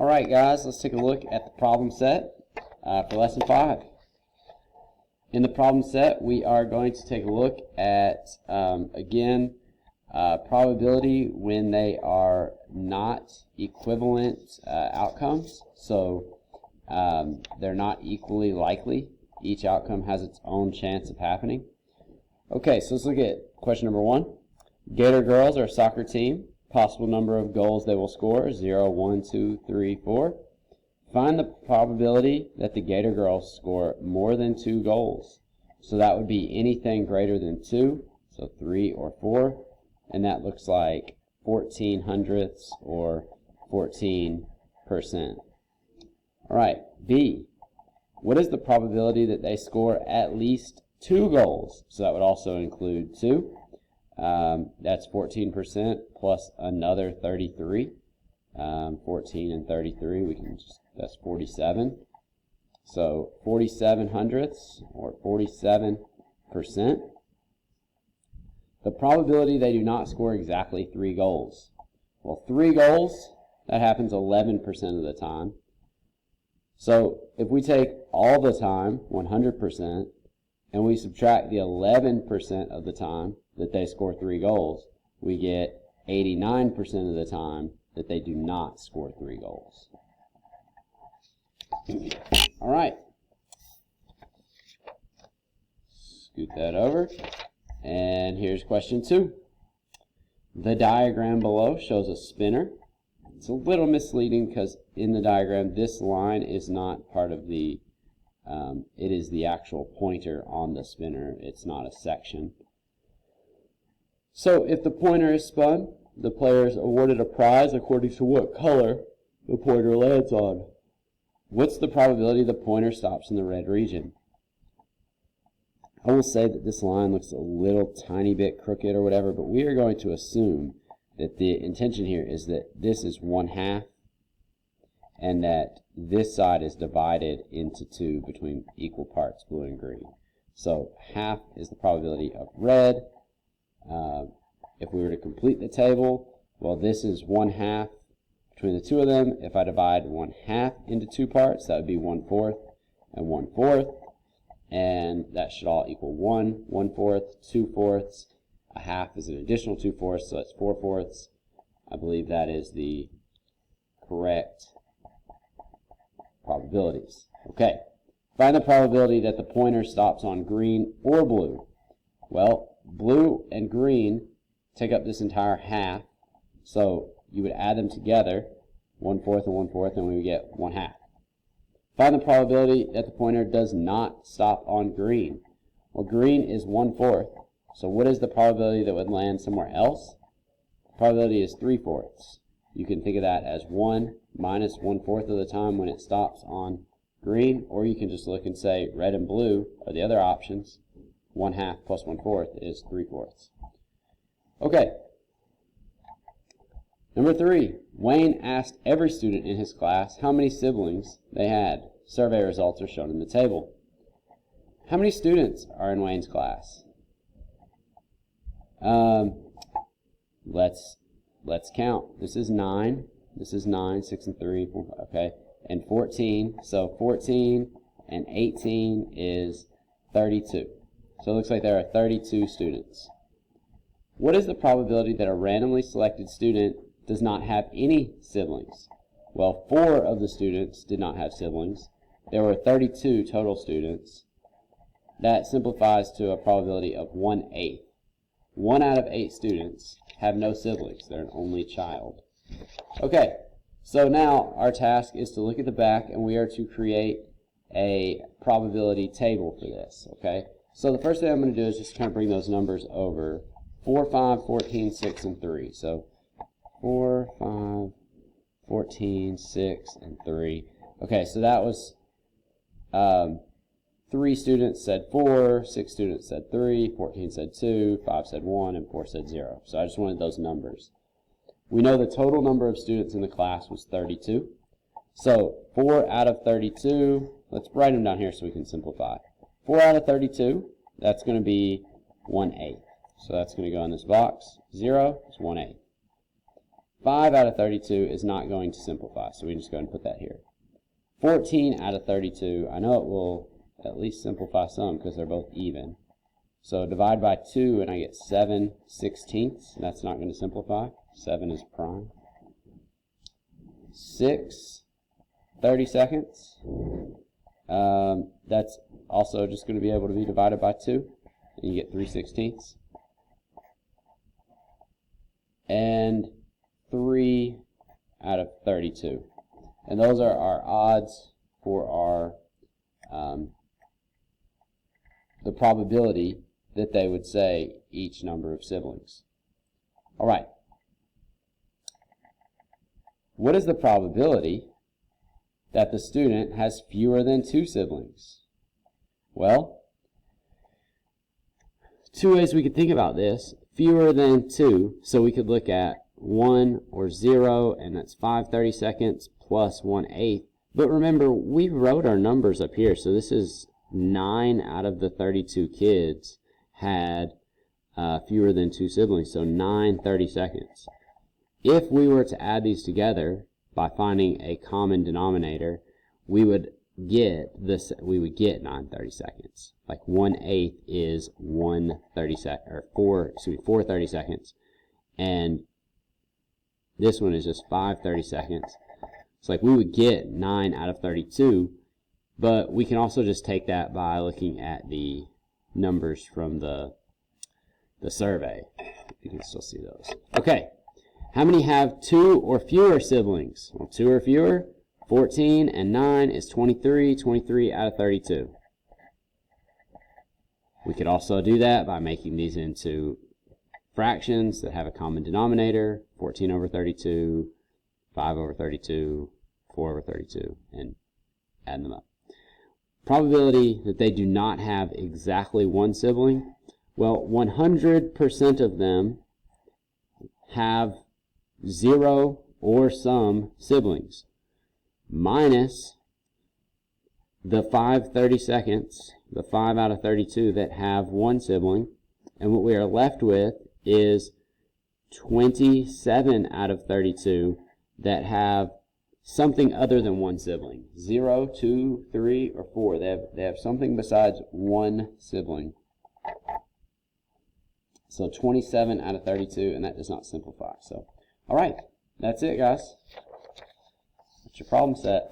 Alright guys, let's take a look at the problem set for lesson 5. In the problem set, we are going to take a look at, again, probability when they are not equivalent outcomes. So they're not equally likely. Each outcome has its own chance of happening. Okay, so let's look at question number 1. Gator girls are a soccer team. Possible number of goals they will score, 0, 1, 2, 3, 4. Find the probability that the Gator girls score more than 2 goals. So that would be anything greater than 2, so 3 or 4. And that looks like 14 hundredths or 14%. Alright, B. What is the probability that they score at least 2 goals? So that would also include 2. That's 14% plus another 33. 14 and 33, that's 47. So 47 hundredths or 47%. The probability they do not score exactly 3 goals. Well, 3 goals, that happens 11% of the time. So if we take all the time, 100%, and we subtract the 11% of the time that they score 3 goals, we get 89% of the time that they do not score 3 goals. Alright. Scoot that over. And here's question 2. The diagram below shows a spinner. It's a little misleading because in the diagram this line is not part of the, it is the actual pointer on the spinner. It's not a section. So if the pointer is spun, the player is awarded a prize according to what color the pointer lands on. What's the probability the pointer stops in the red region? I will say that this line looks a little tiny bit crooked or whatever, but we are going to assume that the intention here is that this is 1/2 and that this side is divided into 2 between equal parts blue and green. So half is the probability of red. If we were to complete the table, well, this is 1/2 between the two of them. If I divide 1/2 into 2 parts, that would be 1/4 and 1/4. And that should all equal 1, 1/4, 2/4. A half is an additional 2/4, so that's 4/4. I believe that is the correct probabilities. Okay, find the probability that the pointer stops on green or blue. Well, blue and green take up this entire half, so you would add them together, 1/4 and 1/4, and we would get 1/2. Find the probability that the pointer does not stop on green. Well, green is 1/4, so what is the probability that would land somewhere else? The probability is 3/4. You can think of that as 1 minus 1/4 of the time when it stops on green, or you can just look and say red and blue are the other options. 1/2 plus 1/4 is 3/4. Okay. Number 3, Wayne asked every student in his class how many siblings they had. Survey results are shown in the table. How many students are in Wayne's class? Let's count. This is 9. This is 9, 6 and 3, 4, okay, and 14. So 14 and 18 is 32. So it looks like there are 32 students. What is the probability that a randomly selected student does not have any siblings? Well, 4 of the students did not have siblings. There were 32 total students. That simplifies to a probability of 1/8. 1 out of 8 students have no siblings. They're an only child. Okay, so now our task is to look at the back and we are to create a probability table for this. Okay, so the first thing I'm going to do is just kind of bring those numbers over. 4, 5, 14, 6, and 3. So 4, 5, 14, 6, and 3. Okay, so that was 3 students said 4, 6 students said 3, 14 said 2, 5 said 1, and 4 said 0. So I just wanted those numbers. We know the total number of students in the class was 32. So 4 out of 32, let's write them down here so we can simplify. 4 out of 32, that's going to be 1/8. So that's going to go in this box. 0 is 1/8. 5 out of 32 is not going to simplify, so we can just go ahead and put that here. 14 out of 32, I know it will at least simplify some because they're both even. So divide by 2 and I get 7/16. That's not going to simplify. 7 is prime. 6 30-seconds. That's also just going to be able to be divided by 2. And you get 3/16. And 3 out of 32. And those are our odds for our the probability that they would say each number of siblings. All right. What is the probability that the student has fewer than 2 siblings? Well, 2 ways we could think about this. Fewer than 2, so we could look at 1 or 0, and that's 5 30-seconds plus 1/8. But remember, we wrote our numbers up here, so this is 9 out of the 32 kids had fewer than 2 siblings, so 9 30-seconds. If we were to add these together by finding a common denominator, we would get 9 30-seconds. Like 1/8 is 4 30-seconds, and this one is just 5 30-seconds. It's like we would get 9 out of 32, but we can also just take that by looking at the numbers from the survey. You can still see those. Okay, how many have 2 or fewer siblings? Well, 2 or fewer, 14 and 9 is 23, 23 out of 32. We could also do that by making these into fractions that have a common denominator, 14 over 32, 5 over 32, 4 over 32, and add them up. Probability that they do not have exactly 1 sibling, well, 100% of them have 0 or some siblings, minus the 5 30-seconds, the 5 out of 32 that have 1 sibling, and what we are left with is 27 out of 32 that have something other than 1 sibling. 0, 2, 3, or 4. They have something besides 1 sibling. So 27 out of 32, and that does not simplify. So, all right, that's it, guys. That's your problem set.